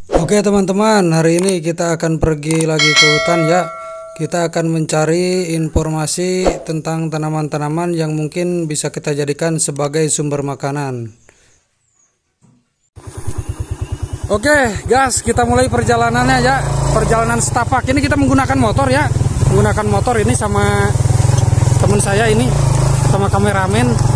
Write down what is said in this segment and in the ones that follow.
Oke teman-teman, hari ini kita akan pergi lagi ke hutan ya. Kita akan mencari informasi tentang tanaman-tanaman yang mungkin bisa kita jadikan sebagai sumber makanan. Oke guys, kita mulai perjalanannya ya. Perjalanan setapak. Ini kita menggunakan motor ya. Menggunakan motor ini sama teman saya ini, sama kameramen.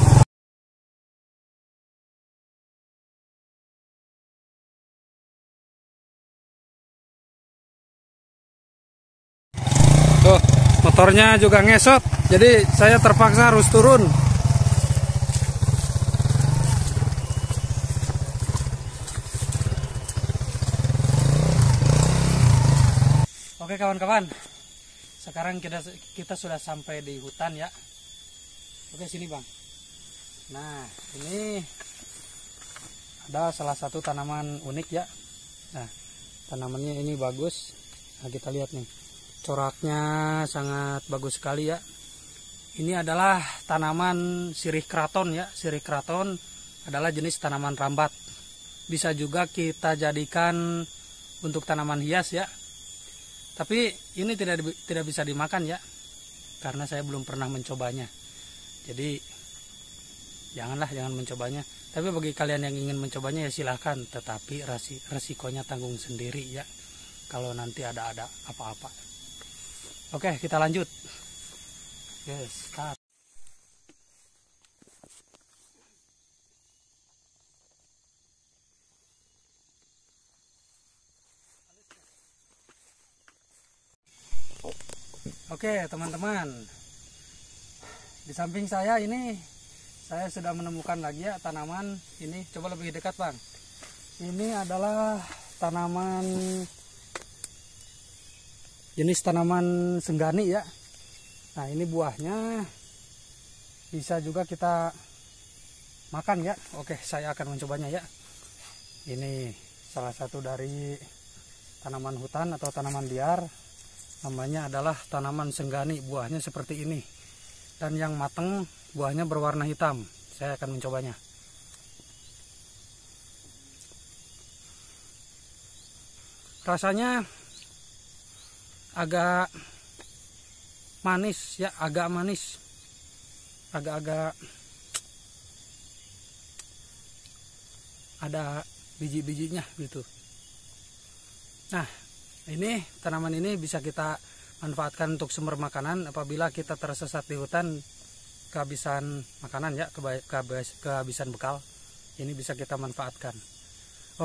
Tuh, motornya juga ngesot. Jadi saya terpaksa harus turun. Oke kawan-kawan, sekarang kita sudah sampai di hutan ya. Oke sini bang. Nah ini ada salah satu tanaman unik ya. Nah tanamannya ini bagus. Nah kita lihat nih, coraknya sangat bagus sekali ya. Ini adalah tanaman sirih kraton ya. Sirih kraton adalah jenis tanaman rambat. Bisa juga kita jadikan untuk tanaman hias ya. Tapi ini tidak bisa dimakan ya, karena saya belum pernah mencobanya. Jadi jangan mencobanya. Tapi bagi kalian yang ingin mencobanya ya silahkan, tetapi resikonya tanggung sendiri ya. Kalau nanti ada apa-apa. Oke, kita lanjut. Oke, start. Oke teman-teman, di samping saya ini saya sudah menemukan lagi ya tanaman ini. Coba lebih dekat bang. Ini adalah tanaman jenis tanaman senggani ya. Nah ini buahnya bisa juga kita makan ya. Oke, saya akan mencobanya ya. Ini salah satu dari tanaman hutan atau tanaman liar. Namanya adalah tanaman senggani, buahnya seperti ini. Dan yang matang buahnya berwarna hitam. Saya akan mencobanya. Rasanya agak manis ya, agak manis. Agak-agak ada biji-bijinya gitu. Nah, ini tanaman ini bisa kita manfaatkan untuk sumber makanan apabila kita tersesat di hutan, kehabisan makanan ya, kehabisan bekal. Ini bisa kita manfaatkan.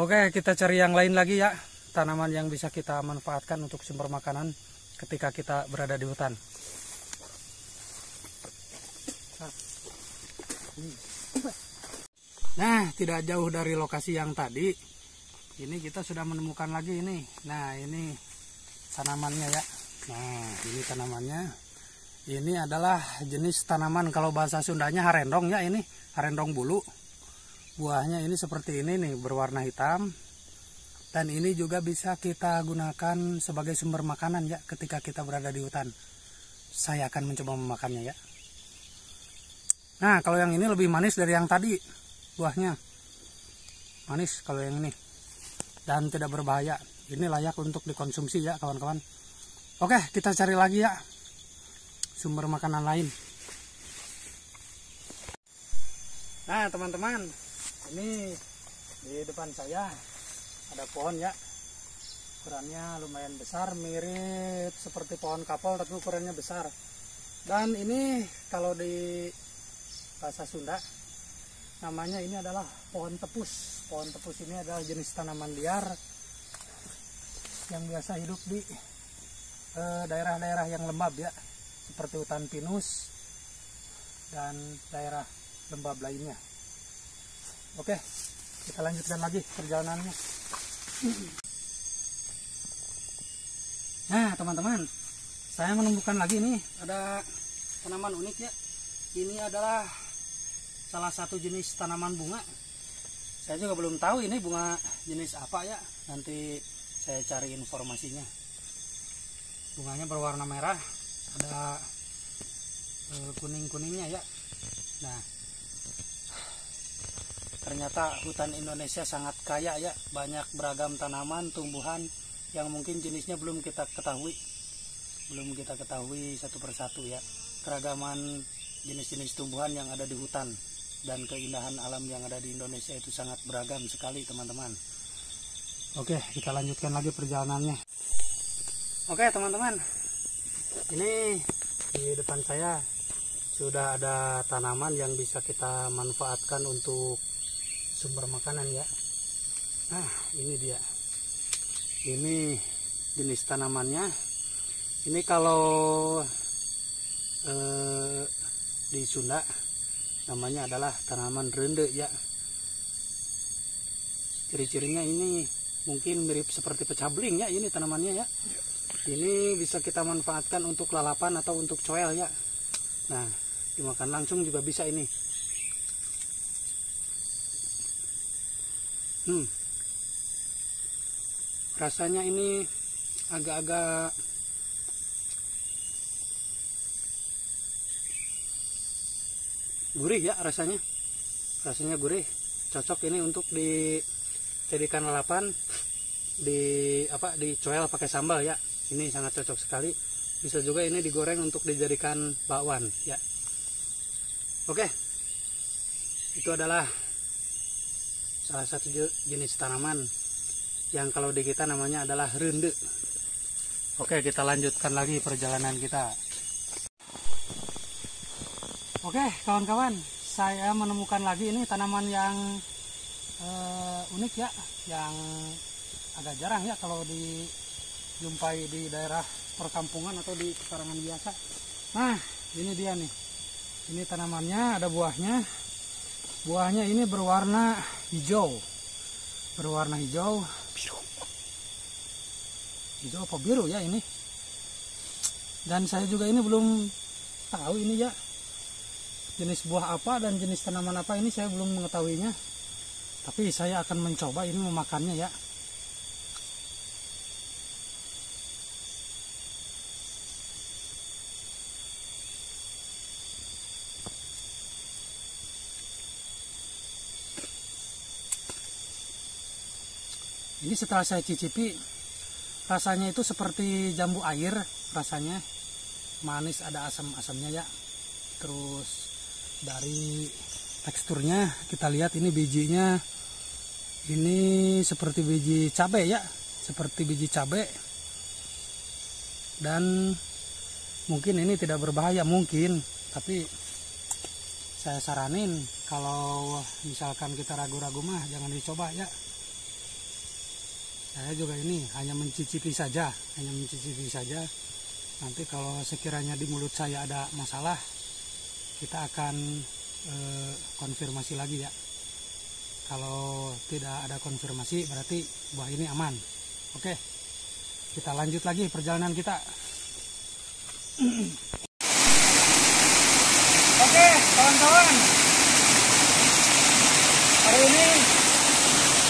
Oke, kita cari yang lain lagi ya, tanaman yang bisa kita manfaatkan untuk sumber makanan ketika kita berada di hutan. Nah, tidak jauh dari lokasi yang tadi. Ini kita sudah menemukan lagi ini. Nah ini tanamannya ya. Nah ini tanamannya. Ini adalah jenis tanaman, kalau bahasa Sundanya harendong ya, ini harendong bulu. Buahnya ini seperti ini nih, berwarna hitam. Dan ini juga bisa kita gunakan sebagai sumber makanan ya ketika kita berada di hutan. Saya akan mencoba memakannya ya. Nah kalau yang ini lebih manis dari yang tadi buahnya. Manis kalau yang ini. Dan tidak berbahaya. Ini layak untuk dikonsumsi ya kawan-kawan. Oke, kita cari lagi ya sumber makanan lain. Nah teman-teman, ini di depan saya ada pohon ya. Ukurannya lumayan besar, mirip seperti pohon kapal tapi ukurannya besar. Dan ini kalau di bahasa Sunda namanya ini adalah pohon tepus. Pohon tepus ini adalah jenis tanaman liar yang biasa hidup di daerah-daerah yang lembab ya, seperti hutan pinus dan daerah lembab lainnya. Oke, kita lanjutkan lagi perjalanannya. Nah teman-teman, saya menemukan lagi nih ada tanaman unik ya. Ini adalah salah satu jenis tanaman bunga. Saya juga belum tahu ini bunga jenis apa ya. Nanti saya cari informasinya. Bunganya berwarna merah, ada kuning-kuningnya ya. Nah, ternyata hutan Indonesia sangat kaya ya, banyak beragam tanaman, tumbuhan yang mungkin jenisnya belum kita ketahui satu persatu ya. Keragaman jenis-jenis tumbuhan yang ada di hutan dan keindahan alam yang ada di Indonesia itu sangat beragam sekali teman-teman. Oke, kita lanjutkan lagi perjalanannya. Oke teman-teman, ini di depan saya sudah ada tanaman yang bisa kita manfaatkan untuk sumber makanan ya. Nah, ini dia. Ini jenis tanamannya. Ini kalau di Sunda namanya adalah tanaman rende ya. Ciri-cirinya ini mungkin mirip seperti pecabling ya, ini tanamannya ya. Ini bisa kita manfaatkan untuk lalapan atau untuk coel ya. Nah, dimakan langsung juga bisa ini. Rasanya ini agak-agak gurih ya rasanya. Rasanya gurih. Cocok ini untuk dijadikan lalapan, dicoel pakai sambal ya. Ini sangat cocok sekali. Bisa juga ini digoreng untuk dijadikan bakwan ya. Oke, itu adalah salah satu jenis tanaman yang kalau di kita namanya adalah rende. Oke, kita lanjutkan lagi perjalanan kita. Oke kawan-kawan, saya menemukan lagi ini tanaman yang unik ya, yang agak jarang ya kalau dijumpai di daerah perkampungan atau di pekarangan biasa. Nah, ini dia nih. Ini tanamannya, ada buahnya. Buahnya ini berwarna hijau. Berwarna hijau. Biru. Hijau apa biru ya ini? Dan saya juga ini belum tahu ini ya. Jenis buah apa dan jenis tanaman apa ini saya belum mengetahuinya. Tapi saya akan mencoba ini memakannya ya. Ini setelah saya cicipi, rasanya itu seperti jambu air, rasanya manis, ada asam-asamnya ya. Terus dari teksturnya kita lihat ini bijinya ini seperti biji cabai ya, seperti biji cabai. Dan mungkin ini tidak berbahaya mungkin, tapi saya saranin kalau misalkan kita ragu-ragu mah jangan dicoba ya. Saya juga ini hanya mencicipi saja, Nanti kalau sekiranya di mulut saya ada masalah, kita akan konfirmasi lagi ya. Kalau tidak ada konfirmasi berarti buah ini aman. Oke, kita lanjut lagi perjalanan kita. Oke kawan-kawan, hari ini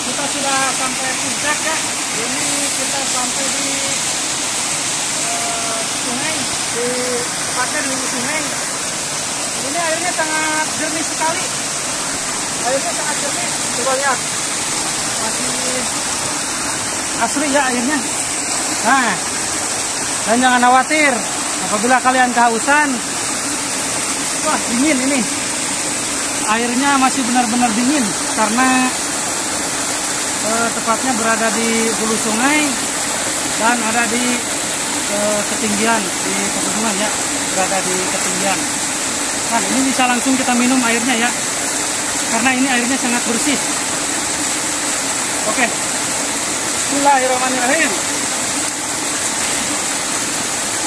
kita sudah sampai puncak ya. Ini kita sampai di sungai, di tepatnya di sungai. Ini airnya sangat jernih sekali. Airnya sangat jernih. Coba lihat, masih asli ya airnya. Nah, dan jangan khawatir apabila kalian kehausan. Wah, dingin ini. Airnya masih benar-benar dingin karena tepatnya berada di hulu sungai dan ada di ketinggian, di pegunungan ya, berada di ketinggian. Nah, ini bisa langsung kita minum airnya ya, karena ini airnya sangat bersih. Oke, bismillahirrahmanirrahim.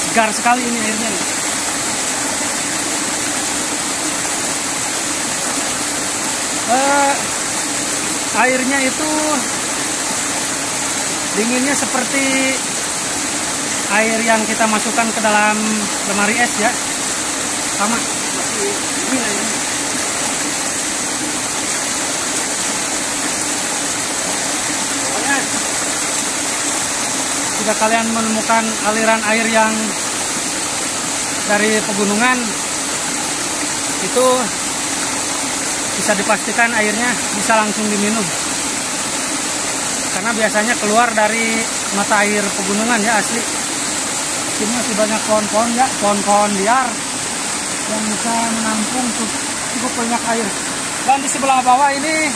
Segar sekali ini airnya nih. Airnya itu dinginnya seperti air yang kita masukkan ke dalam lemari es ya, sama masih dingin airnya. Pokoknya jika kalian menemukan aliran air yang dari pegunungan itu bisa dipastikan airnya bisa langsung diminum. Karena biasanya keluar dari mata air pegunungan ya, asli. Sini masih banyak pohon-pohon ya, pohon-pohon liar yang bisa menampung cukup banyak air. Dan di sebelah bawah ini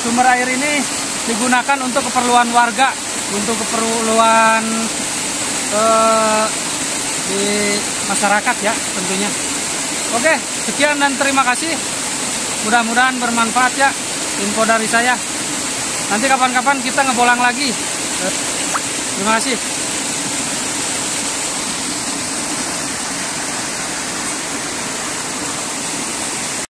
sumber air ini digunakan untuk keperluan warga, untuk keperluan di masyarakat ya tentunya. Oke, sekian dan terima kasih. Mudah-mudahan bermanfaat ya info dari saya. Nanti kapan-kapan kita ngebolang lagi. Terima kasih.